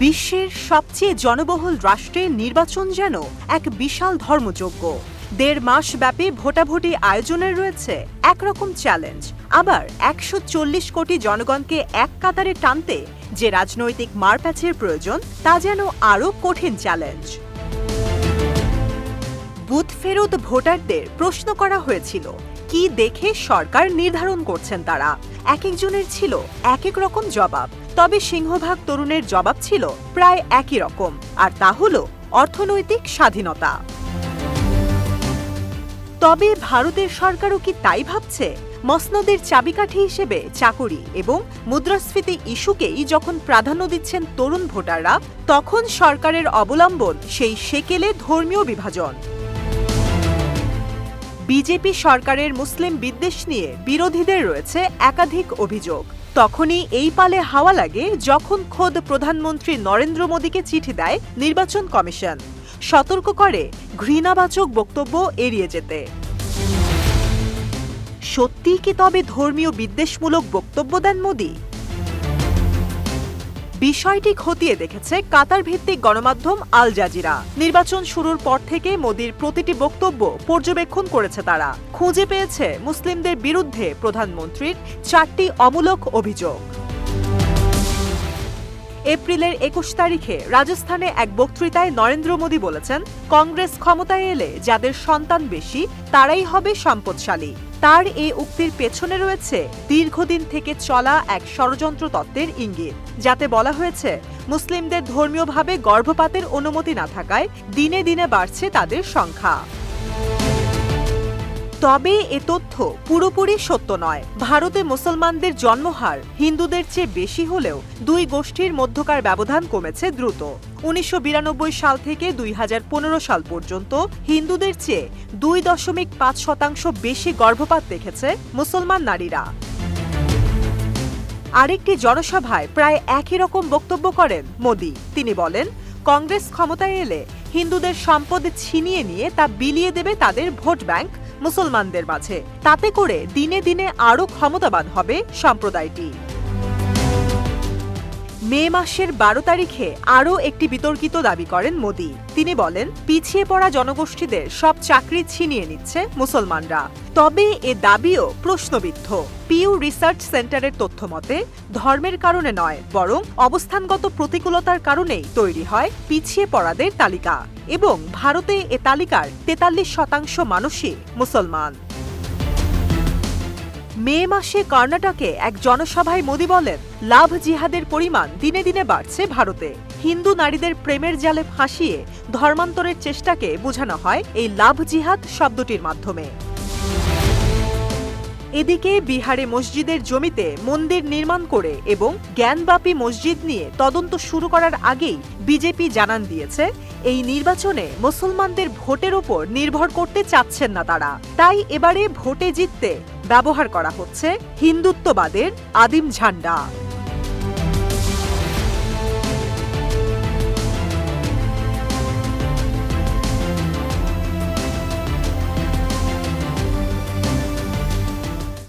বিশ্বের সবচেয়ে জনবহুল রাষ্ট্রের নির্বাচন যেন এক বিশাল ধর্মযজ্ঞ। ১.৫ মাস ব্যাপী ভোটাভুটি আয়োজনের রয়েছে একরকম চ্যালেঞ্জ, আবার ১৪০ কোটি জনগণকে এক কাতারে টানতে যে রাজনৈতিক মারপ্যাচের প্রয়োজন তা যেন আরও কঠিন চ্যালেঞ্জ। বুথ ফেরত ভোটারদের প্রশ্ন করা হয়েছিল, কি দেখে সরকার নির্ধারণ করছেন তারা। এক একজনের ছিল এক এক রকম জবাব, তবে সিংহভাগ তরুণের জবাব ছিল প্রায় একই রকম, আর তা হল অর্থনৈতিক স্বাধীনতা। তবে ভারতের সরকারও কি তাই ভাবছে? মসনদের চাবিকাঠি হিসেবে চাকরি এবং মুদ্রাস্ফীতি ইস্যুকেই যখন প্রাধান্য দিচ্ছেন তরুণ ভোটাররা, তখন সরকারের অবলম্বন সেই সেকেলে ধর্মীয় বিভাজন। বিজেপি সরকারের মুসলিম বিদ্বেষ নিয়ে বিরোধীদের রয়েছে একাধিক অভিযোগ। তখনই এই পালে হাওয়া লাগে যখন খোদ প্রধানমন্ত্রী নরেন্দ্র মোদীকে চিঠি দেয় নির্বাচন কমিশন, সতর্ক করে ঘৃণাবাচক বক্তব্য এড়িয়ে যেতে। সত্যিই কি তবে ধর্মীয় বিদ্বেষমূলক বক্তব্য দেন মোদী? বিষয়টি খতিয়ে দেখেছে কাতার ভিত্তিক গণমাধ্যম আল জাজিরা। নির্বাচন শুরুর পর থেকে মোদীর প্রতিটি বক্তব্য পর্যবেক্ষণ করেছে তারা। খুঁজে পেয়েছে মুসলিমদের বিরুদ্ধে প্রধানমন্ত্রীর ৪টি অমূলক অভিযোগ। এপ্রিলের ২১ তারিখে রাজস্থানে এক বক্তৃতায় নরেন্দ্র মোদী বলেছেন, কংগ্রেস ক্ষমতায় এলে যাদের সন্তান বেশি তারাই হবে সম্পদশালী। তার এই উক্তির পেছনে রয়েছে দীর্ঘদিন থেকে চলা এক ষড়যন্ত্র তত্ত্বের ইঙ্গিত, যাতে বলা হয়েছে মুসলিমদের ধর্মীয়ভাবে গর্ভপাতের অনুমতি না থাকায় দিনে দিনে বাড়ছে তাদের সংখ্যা। তবে এ তথ্য পুরোপুরি সত্য নয়। ভারতে মুসলমানদের জন্মহার হিন্দুদের চেয়ে বেশি হলেও দুই গোষ্ঠীর মধ্যকার ব্যবধান কমেছে দ্রুত। ১৯৯২ সাল থেকে ২০১৫ সাল পর্যন্ত হিন্দুদের চেয়ে ২.৫% বেশি গর্ভপাত দেখেছে মুসলমান নারীরা। আরেকটি জনসভায় প্রায় একই রকম বক্তব্য করেন মোদী। তিনি বলেন, কংগ্রেস ক্ষমতায় এলে হিন্দুদের সম্পদ ছিনিয়ে নিয়ে তা বিলিয়ে দেবে তাদের ভোট ব্যাংক মুসলমানদের মাঝে। তাতে করে দিনে দিনে আরও ক্ষমতাবান হবে সম্প্রদায়টি। মে মাসের ১২ তারিখে আরও একটি বিতর্কিত দাবি করেন মোদী। তিনি বলেন, পিছিয়ে পড়া জনগোষ্ঠীদের সব চাকরি ছিনিয়ে নিচ্ছে মুসলমানরা। তবে এ দাবিও প্রশ্নবিদ্ধ। পিউ রিসার্চ সেন্টারের তথ্য মতে, ধর্মের কারণে নয় বরং অবস্থানগত প্রতিকূলতার কারণেই তৈরি হয় পিছিয়ে পড়াদের তালিকা, এবং ভারতে এ তালিকার ৪৩% মানুষই মুসলমান। মে মাসে কর্ণাটকে এক জনসভায় মোদী বলেন, লাভ জিহাদের পরিমাণ দিনে দিনে বাড়ছে ভারতে। হিন্দু নারীদের প্রেমের জালে ফাঁসিয়ে ধর্মান্তরের চেষ্টাকে বোঝানো হয় এই লাভ জিহাদ শব্দটির মাধ্যমে। এদিকে বিহারে মসজিদের জমিতে মন্দির নির্মাণ করে এবং জ্ঞানব্যাপী মসজিদ নিয়ে তদন্ত শুরু করার আগেই বিজেপি জানান দিয়েছে, এই নির্বাচনে মুসলমানদের ভোটের ওপর নির্ভর করতে চাচ্ছেন না তারা। তাই এবারে ভোটে জিততে ব্যবহার করা হচ্ছে হিন্দুত্ববাদের আদিম ঝান্ডা।